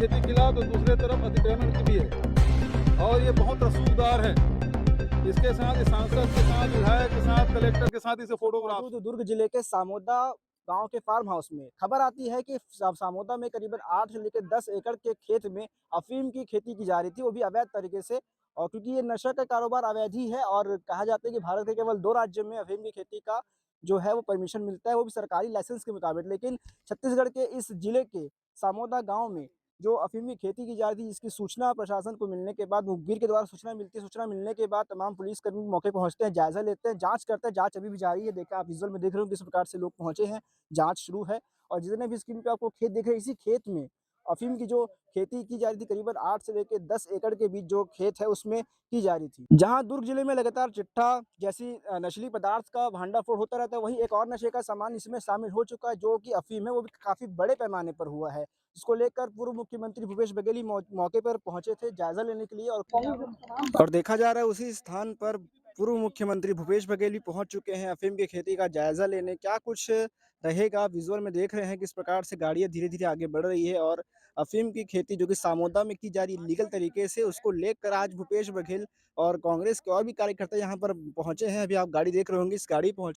खेती के खिलाफ, तो दूसरे तरफ अतिक्रमण की भी है और ये बहुत रसूखदार है। इसके साथ सांसद के साथ, विधायक के साथ, कलेक्टर के साथ इसे फोटोग्राफ। मौजूद दुर्ग जिले के सामोदा गांव के फार्म हाउस में खबर आती है कि सामोदा में करीबन 8 से लेकर 10 एकड़ के खेत में अफीम की खेती की जा रही थी, वो भी अवैध तरीके से। और क्योंकि ये नशा का कारोबार अवैध ही है और कहा जाता है कि भारत के केवल 2 राज्यों में अफीम की खेती का जो है वो परमिशन मिलता है, वो भी सरकारी लाइसेंस के मुताबिक। लेकिन छत्तीसगढ़ के इस जिले के सामोदा गांव में जो अफीम की खेती की जा रही थी, इसकी सूचना प्रशासन को मिलने के बाद, मुखबिर के द्वारा सूचना मिलती है। सूचना मिलने के बाद तमाम पुलिसकर्मी मौके पहुंचते हैं, जायजा लेते हैं, जांच करते हैं। जांच अभी भी जारी है। देखा आप विजुअल में देख रहे हो किस प्रकार से लोग पहुंचे हैं, जांच शुरू है। और जितने भी स्क्रीन पे आपको खेत दिख रहे हैं, इसी खेत में अफीम की जो खेती की जा रही थी, करीबन 8 से लेकर 10 एकड़ के बीच जो खेत है उसमें की जा रही थी। जहां दुर्ग जिले में लगातार चिट्ठा जैसी नशीली पदार्थ का भांडाफोड़ होता रहता है, वहीं एक और नशे का सामान इसमें शामिल हो चुका है, जो कि अफीम है, वो भी काफी बड़े पैमाने पर हुआ है। इसको लेकर पूर्व मुख्यमंत्री भूपेश बघेल ही मौके पर पहुंचे थे जायजा लेने के लिए। और देखा जा रहा है उसी स्थान पर पूर्व मुख्यमंत्री भूपेश बघेल भी पहुंच चुके हैं अफीम की खेती का जायजा लेने। क्या कुछ रहेगा, विजुअल में देख रहे हैं किस प्रकार से गाड़ियां धीरे धीरे आगे बढ़ रही है। और अफीम की खेती जो कि सामोदा में की जा रही है लीगल तरीके से, उसको लेकर आज भूपेश बघेल और कांग्रेस के और भी कार्यकर्ता यहाँ पर पहुंचे हैं। अभी आप गाड़ी देख रहे होंगे, इस गाड़ी पहुंच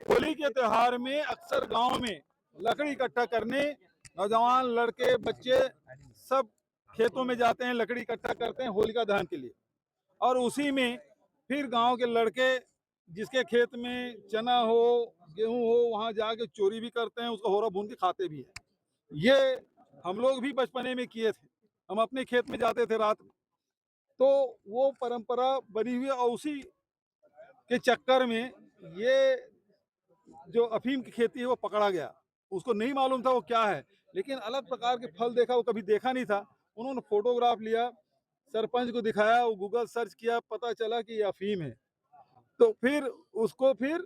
होली के त्योहार में अक्सर गांव में लकड़ी इकट्ठा करने नौजवान लड़के बच्चे सब खेतों में जाते हैं, लकड़ी इकट्ठा करते हैं होलिका दहन के लिए। और उसी में फिर गांव के लड़के जिसके खेत में चना हो, गेहूं हो, वहां जाके चोरी भी करते हैं, उसको होरा भून के खाते भी हैं। ये हम लोग भी बचपने में किए थे। हम अपने खेत में जाते थे रात में, तो वो परंपरा बनी हुई है। और उसी के चक्कर में ये जो अफीम की खेती है वो पकड़ा गया। उसको नहीं मालूम था वो क्या है, लेकिन अलग प्रकार के फल देखा, वो कभी देखा नहीं था। उन्होंने फोटोग्राफ लिया, सरपंच को दिखाया, वो गूगल सर्च किया, पता चला कि ये अफीम है। तो फिर उसको फिर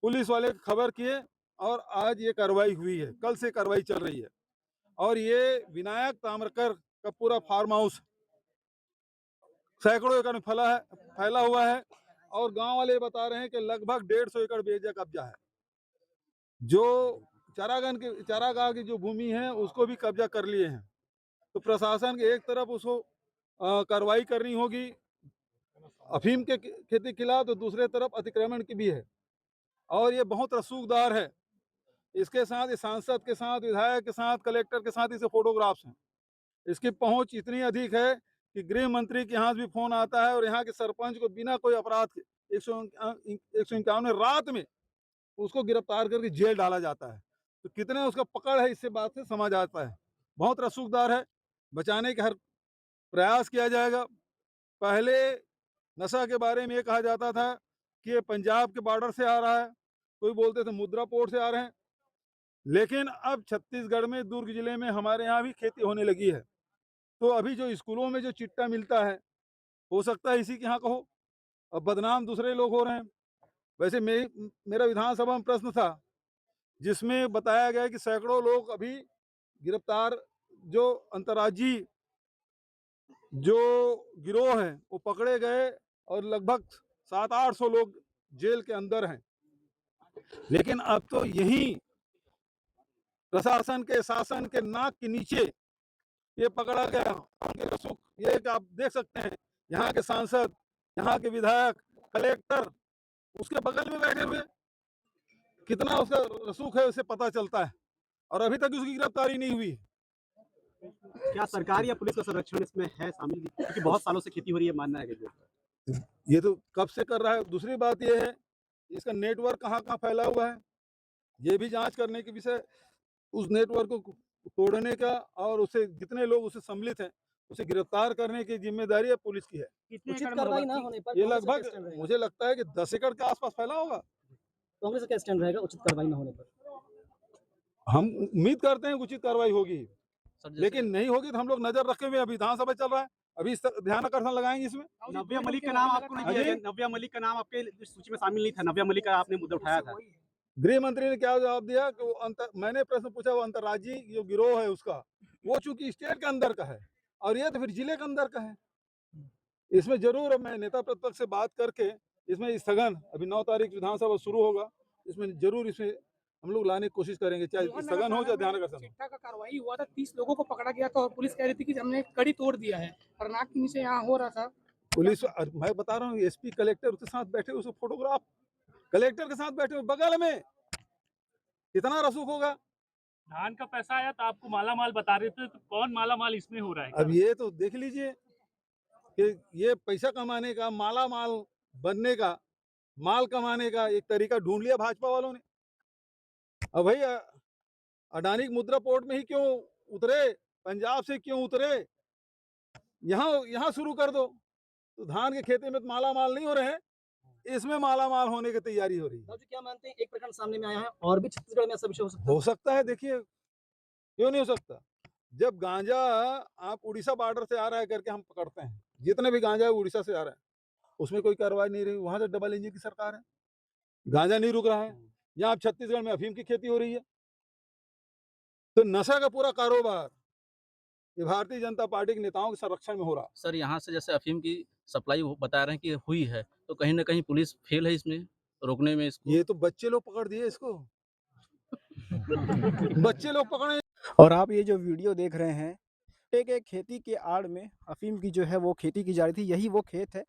पुलिस वाले खबर किए और आज ये कार्रवाई हुई है, कल से कार्रवाई चल रही है। और ये विनायक ताम्रकर का पूरा फार्म हाउस सैकड़ों एकड़ में फैला हुआ है। और गांव वाले बता रहे हैं कि लगभग 150 एकड़ बेजा कब्जा है। जो चारागाह की जो भूमि है उसको भी कब्जा कर लिए हैं। तो प्रशासन के एक तरफ उसको कार्रवाई करनी होगी अफीम के खेती के खिलाफ, तो दूसरे तरफ अतिक्रमण की भी है और ये बहुत रसूखदार है। इसके साथ सांसद के साथ, विधायक के साथ, कलेक्टर के साथ इसे फोटोग्राफ्स हैं। इसकी पहुंच इतनी अधिक है कि गृह मंत्री के यहाँ भी फोन आता है और यहाँ के सरपंच को बिना कोई अपराध के 151 रात में उसको गिरफ्तार करके जेल डाला जाता है। तो कितने उसका पकड़ है, इससे बात से समझ आता है। बहुत रसूखदार है, बचाने का हर प्रयास किया जाएगा। पहले नशा के बारे में ये कहा जाता था कि ये पंजाब के बॉर्डर से आ रहा है, कोई बोलते थे मुद्रा पोर्ट से आ रहे हैं। लेकिन अब छत्तीसगढ़ में दुर्ग जिले में हमारे यहाँ भी खेती होने लगी है। तो अभी जो स्कूलों में जो चिट्टा मिलता है, हो सकता है इसी के यहाँ का हो। अब बदनाम दूसरे लोग हो रहे हैं। वैसे मेरा विधानसभा में प्रश्न था जिसमें बताया गया कि सैकड़ों लोग अभी गिरफ्तार, जो अंतर्राज्यीय जो गिरोह हैं वो पकड़े गए और लगभग 700-800 लोग जेल के अंदर हैं। लेकिन अब तो यही प्रशासन के, शासन के नाक के नीचे ये पकड़ा गया। ये आप देख सकते हैं, यहाँ के सांसद, यहाँ के विधायक, कलेक्टर उसके बगल में बैठे हुए, कितना उसका रसूख है उसे पता चलता है। और अभी तक उसकी गिरफ्तारी नहीं हुई। क्या सरकार या पुलिस का संरक्षण इसमें है शामिल? क्योंकि बहुत सालों से खेती हो रही है, मानना है कि ये तो कब से कर रहा है। दूसरी बात ये है इसका नेटवर्क कहाँ कहाँ फैला हुआ है, ये भी जांच करने के विषय। उस नेटवर्क को तोड़ने का और उसे जितने लोग उसे सम्मिलित हैं उसे गिरफ्तार करने की जिम्मेदारी पुलिस की है। उचित कार्रवाई न होने पर ये लगभग मुझे लगता है कि 10 एकड़ के आसपास फैला होगा। कांग्रेस का क्या स्टैंड रहेगा उचित कार्रवाई न होने पर? हम उम्मीद करते हैं उचित कार्रवाई होगी, लेकिन नहीं होगी तो हम लोग नजर रखे हुए। विधानसभा चल रहा है, अभी ध्यान आकर्षण लगाएंगे इसमें। नव्या मलिक का नाम आपको नहीं दिया गया? नव्या मलिक का नाम आपके सूची में शामिल नहीं था? नव्या मलिक का आपने मुद्दा उठाया था। गृह मंत्री ने क्या जवाब दिया कि मैंने प्रश्न पूछा, वो अंतर्राज्यीय जो गिरोह है उसका, वो चूंकि स्टेट के अंदर का है और ये तो फिर जिले के अंदर का है। इसमें जरूर मैं नेता प्रतिपक्ष से बात करके इसमें स्थगन, अभी 9 तारीख विधानसभा शुरू होगा, इसमें जरूर इसमें हम लोग लाने की कोशिश करेंगे, चाहे स्थगन हो चाहे ध्यानाकर्षण हो। चिट्टा का कार्रवाई हुआ था, 30 लोगों को पकड़ा गया था और पुलिस कह रही थी कि हमने कड़ी तोड़ दिया है। खतरनाक के नीचे यहाँ हो रहा था पुलिस, मैं बता रहा हूँ, एसपी कलेक्टर उसके साथ बैठे, उसको फोटोग्राफ कलेक्टर के साथ बैठे हुए बगल में, कितना रसूख होगा। धान का पैसा आया तो आपको माला माल बता रहे थे, तो कौन माला माल इसमें हो रहा है? अब ये तो देख लीजिए कि ये पैसा कमाने का, माला माल बनने का, माल कमाने का एक तरीका ढूंढ लिया भाजपा वालों ने। अब भाई अडानी की मुद्रा पोर्ट में ही क्यों उतरे, पंजाब से क्यों उतरे, यहाँ शुरू कर दो। तो धान के खेती में तो माला माल नहीं हो रहे हैं, इसमें माला माल होने की तैयारी हो रही है। राजू, क्या मानते हैं एक प्रकरण सामने में आया है और भी छत्तीसगढ़ में ऐसा विषय हो सकता है? हो सकता है, देखिए क्यों नहीं हो सकता। जब गांजा आप उड़ीसा बॉर्डर से आ रहा है करके हम पकड़ते हैं, जितने भी गांजा उड़ीसा से आ रहा है उसमें कोई कार्रवाई नहीं रही, वहां से डबल इंजन की सरकार है, गांजा नहीं रुक रहा है। यहाँ अब छत्तीसगढ़ में अफीम की खेती हो रही है। तो नशा का पूरा कारोबार ये भारतीय जनता पार्टी के नेताओं के संरक्षण में हो रहा। सर यहाँ से जैसे अफीम की सप्लाई बता रहे हैं कि हुई है, तो कहीं ना कहीं पुलिस फेल है इसमें रोकने में इसको। ये तो बच्चे लोग पकड़ दिए इसको बच्चे लोग पकड़े। और आप ये जो वीडियो देख रहे हैं, एक खेती के आड़ में अफीम की जो है वो खेती की जा रही थी, यही वो खेत है।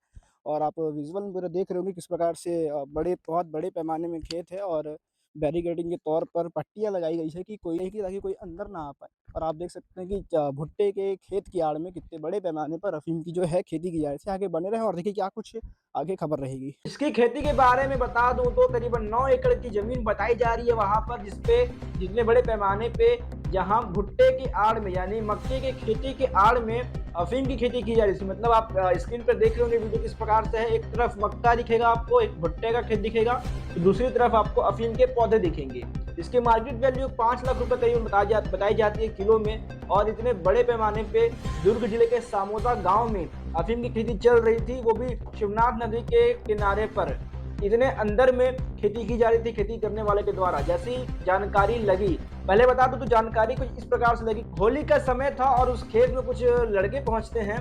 और आप विजुअल में पूरा देख रहे होंगे किस प्रकार से बहुत बड़े पैमाने में खेत है और बैरिकेडिंग के तौर पर पट्टियां लगाई गई है कि कोई नहीं, कि ताकि कोई अंदर ना आ पाए। और आप देख सकते हैं कि भुट्टे के खेत की आड़ में कितने बड़े पैमाने पर अफीम की जो है खेती की जा रही है। आगे बने रहे और देखिए क्या कुछ आगे खबर रहेगी। इसकी खेती के बारे में बता दूं तो करीबन 9 एकड़ की जमीन बताई जा रही है वहां पर, जिसपे जितने बड़े पैमाने पे जहां भुट्टे की आड़ में यानी मक्के की खेती के आड़ में अफीम की खेती की जा रही है। मतलब आप स्क्रीन पर देख रहे होंगे वीडियो किस प्रकार से है, एक तरफ मक्का दिखेगा आपको, एक भुट्टे का खेत दिखेगा, तो दूसरी तरफ आपको अफीम के पौधे दिखेंगे। इसकी मार्केट वैल्यू 5 लाख रुपए करीब बताई जाती है किलो में। और इतने बड़े पैमाने पे दुर्ग जिले के सामोदा गांव में अफीम की खेती चल रही थी, वो भी शिवनाथ नदी के किनारे पर। इतने अंदर में खेती की जा रही थी खेती करने वाले के द्वारा। जैसी जानकारी लगी, पहले बता दूं तो जानकारी कुछ इस प्रकार से लगी। होली का समय था और उस खेत में कुछ लड़के पहुंचते हैं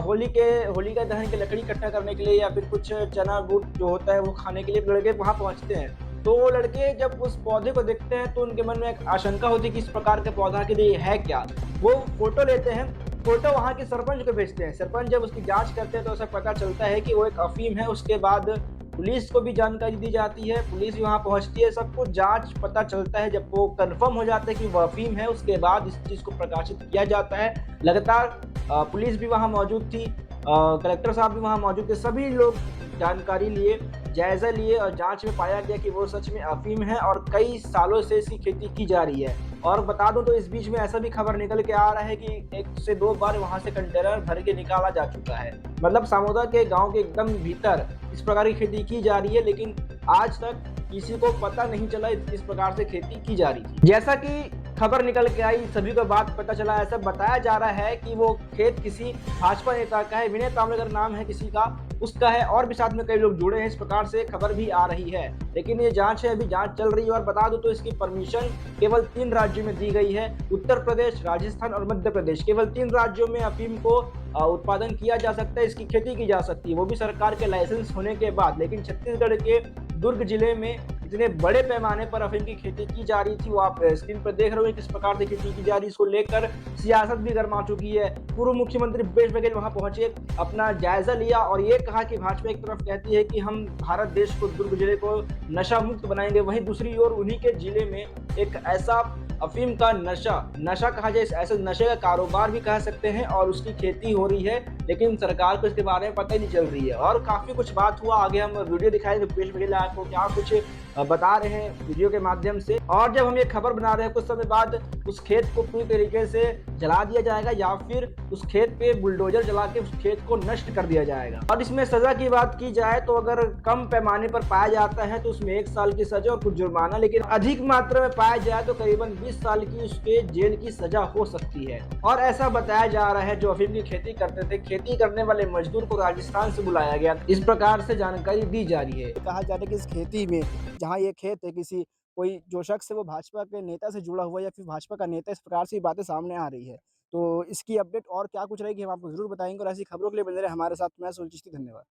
होली का दहन के लकड़ी इकट्ठा करने के लिए या फिर कुछ चना गुड़ जो होता है वो खाने के लिए लड़के वहां पहुंचते हैं। तो वो लड़के जब उस पौधे को देखते हैं तो उनके मन में एक आशंका होती है कि इस प्रकार के पौधा के लिए है क्या। वो फोटो लेते हैं, फोटो वहाँ के सरपंच को भेजते हैं। सरपंच जब उसकी जांच करते हैं तो उसे पता चलता है कि वो एक अफीम है। उसके बाद पुलिस को भी जानकारी दी जाती है, पुलिस भी वहाँ पहुँचती है, सबको जांच पता चलता है। जब वो कंफर्म हो जाता है कि वो अफीम है, उसके बाद इस चीज़ को प्रकाशित किया जाता है। लगातार पुलिस भी वहाँ मौजूद थी, कलेक्टर साहब भी वहाँ मौजूद थे, सभी लोग जानकारी लिए, जायजा लिए और जांच में पाया गया कि वो सच में अफीम है और कई सालों से इसकी खेती की जा रही है। और बता दूं तो इस बीच में ऐसा भी खबर निकल के आ रहा है कि 1 से 2 बार वहां से कंटेनर भर के निकाला जा चुका है। मतलब सामोदा के गांव के एकदम भीतर इस प्रकार की खेती की जा रही है, लेकिन आज तक किसी को पता नहीं चला इस प्रकार से खेती की जा रही थी। जैसा कि खबर निकल के आई, सभी को बात पता चला, ऐसा बताया जा रहा है कि वो खेत किसी भाजपा नेता का है, विनय ताम्रकर नाम है किसी का, उसका है और भी साथ में कई लोग जुड़े हैं, इस प्रकार से खबर भी आ रही है। लेकिन ये जांच है, अभी जांच चल रही है। और बता दूं तो इसकी परमिशन केवल 3 राज्यों में दी गई है, उत्तर प्रदेश, राजस्थान और मध्य प्रदेश। केवल 3 राज्यों में अफीम को उत्पादन किया जा सकता है, इसकी खेती की जा सकती है, वो भी सरकार के लाइसेंस होने के बाद। लेकिन छत्तीसगढ़ के दुर्ग जिले में इतने बड़े पैमाने पर अफीम की खेती की जा रही थी, वो आप स्क्रीन पर देख रहे हो किस प्रकार से खेती की जा रही है। इसको लेकर सियासत भी गर्मा चुकी है। पूर्व मुख्यमंत्री भूपेश बघेल वहां पहुंचे, अपना जायजा लिया और ये कहा कि भाजपा एक तरफ कहती है कि हम भारत देश को, दुर्ग जिले को नशा मुक्त बनाएंगे, वहीं दूसरी ओर उन्हीं के जिले में एक ऐसा अफीम का नशा कहा जाए, ऐसे नशे का कारोबार भी कह सकते हैं और उसकी खेती हो रही है, लेकिन सरकार को इसके बारे में पता ही नहीं चल रही है। और काफी कुछ बात हुआ, आगे हम वीडियो दिखाएंगे भूपेश बघेल आपको क्या कुछ बता रहे हैं वीडियो के माध्यम से। और जब हम ये खबर बना रहे हैं कुछ समय बाद उस खेत को पूरी तरीके से जला दिया जाएगा या फिर उस खेत पे बुलडोजर चला के उस खेत को नष्ट कर दिया जाएगा। और इसमें सजा की बात की जाए तो अगर कम पैमाने पर पाया जाता है तो उसमें 1 साल की सजा और कुछ जुर्माना, लेकिन अधिक मात्रा में पाया जाए तो करीबन 20 साल की उसके जेल की सजा हो सकती है। और ऐसा बताया जा रहा है जो अफीम की खेती करते थे, खेती करने वाले मजदूर को राजस्थान से बुलाया गया, इस प्रकार से जानकारी दी जा रही है। कहा जा रहा है कि इस खेती में जहाँ ये खेत है किसी कोई जो शख्स है वो भाजपा के नेता से जुड़ा हुआ है या फिर भाजपा का नेता, इस प्रकार से बातें सामने आ रही है। तो इसकी अपडेट और क्या कुछ रहेगी हम आपको ज़रूर बताएँगे और ऐसी खबरों के लिए बने रहे हमारे साथ। मैं सुनील चिश्ती, धन्यवाद।